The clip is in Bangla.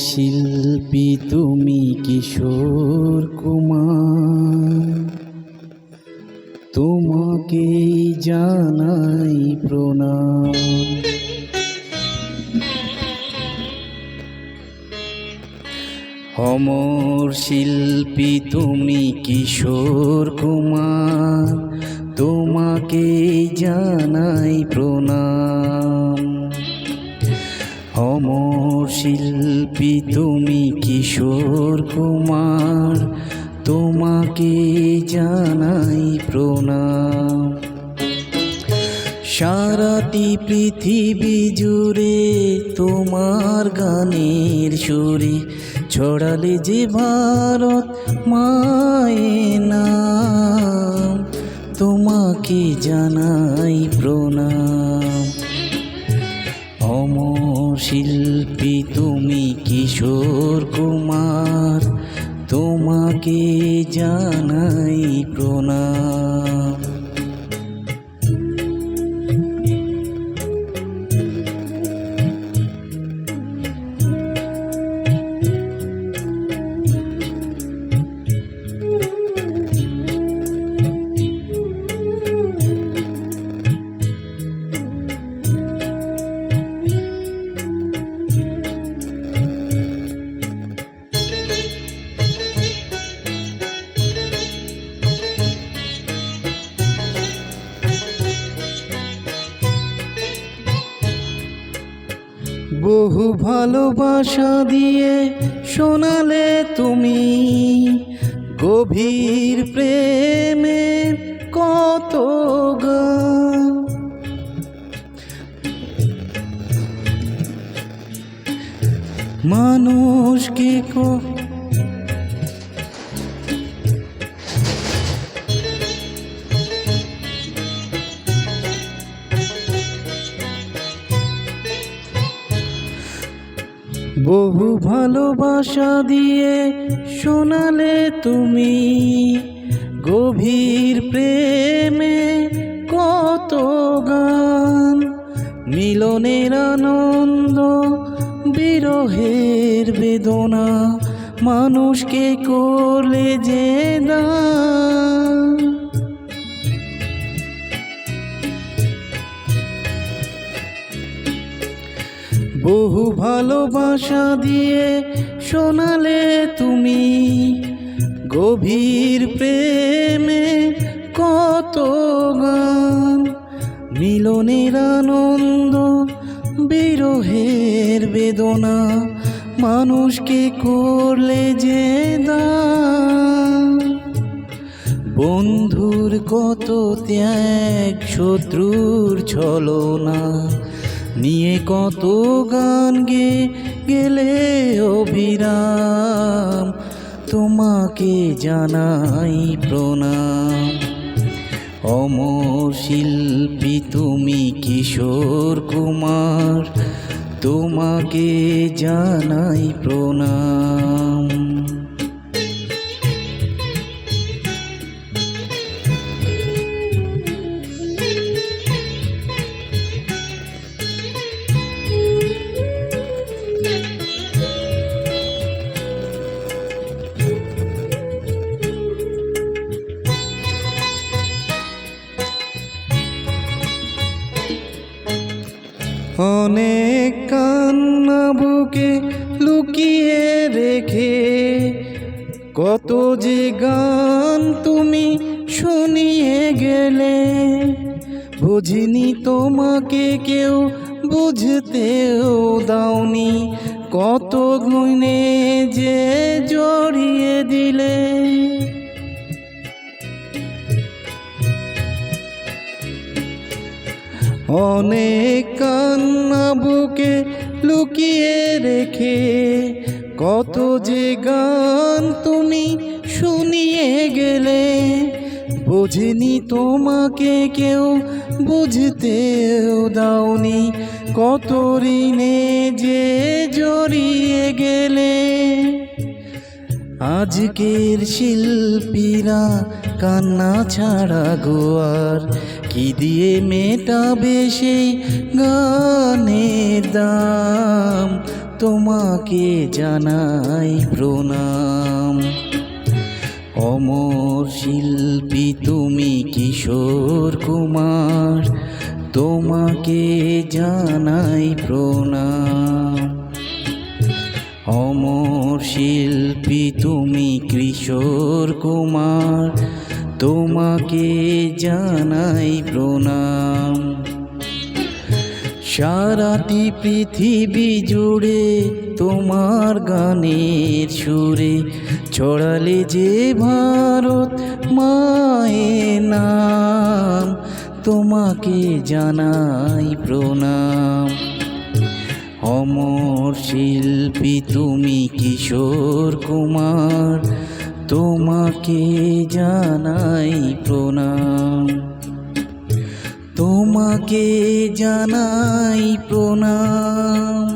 শিল্পী তুমি কিশোর কুমার, তোমাকে জানাই প্রণাম। অমর শিল্পী তুমি কিশোর কুমার, তোমাকে জানাই প্রণাম। অমর শিল্পী তুমি কিশোর কুমার, তোমাকে জানাই প্রণাম। সারাটি পৃথিবী জুড়ে তোমার গানের সুরে ছড়ালে যে ভারত মায়ের নাম, তোমাকে জানাই প্রণাম। অমর শিল্পী তুমি কিশোর কুমার, তোমাকে জানাই প্রণাম। বহু ভালোবাসা দিয়ে শোনালে তুমি গভীর প্রেমের কত গান। মানুষকে বহু ভালোবাসা দিয়ে শোনালে তুমি গভীর প্রেমে কত গান। মিলনের আনন্দ বিরহের বেদনা মানুষকে করলে যে দান। বহু ভালোবাসা দিয়ে শোনালে তুমি গভীর প্রেমে কত গান। মিলনের আনন্দ বিরহের বেদনা মানুষকে করলে যে দান। বন্ধুর কত ত্যাগ, শত্রুর ছলনা নিয়ে কত গান গেলে অবিরাম, তোমাকে জানাই প্রণাম। অমর শিল্পী তুমি কিশোর কুমার, তোমাকে জানাই প্রণাম। অনেক কান্না বুকে লুকিয়ে রেখে কত যে গান তুমি শুনিয়ে গেলে। বুঝিনি তোমাকে কেউ, বুঝতেও দাওনি, কত গুণে যে জড়িয়ে দিলে। অনেক কান্না বুকে লুকিয়ে রেখে কত যে গান তুমি শুনিয়ে গেলে। বুঝিনি তোমাকে কেউ, বুঝতেও দাওনি, কত ঋণে যে জড়িয়ে গেলে। আজকের শিল্পীরা কান্না ছাড়া গোয়ার কি দিয়ে মেটাবে সেই গানের দাম। তোমাকে জানাই প্রণাম। অমর শিল্পী তুমি কিশোর কুমার, তোমাকে জানাই প্রণাম। অমর শিল্পী তুমি কিশোর কুমার, তোমাকে জানাই প্রণাম। সারাটি পৃথিবী জুড়ে তোমার গানের সুরে ছড়ালে যে ভারত মায়ের নাম, তোমাকে জানাই প্রণাম। অমর শিল্পী তুমি কিশোর কুমার, তোমাকে জানাই প্রণাম। তোমাকে জানাই প্রণাম।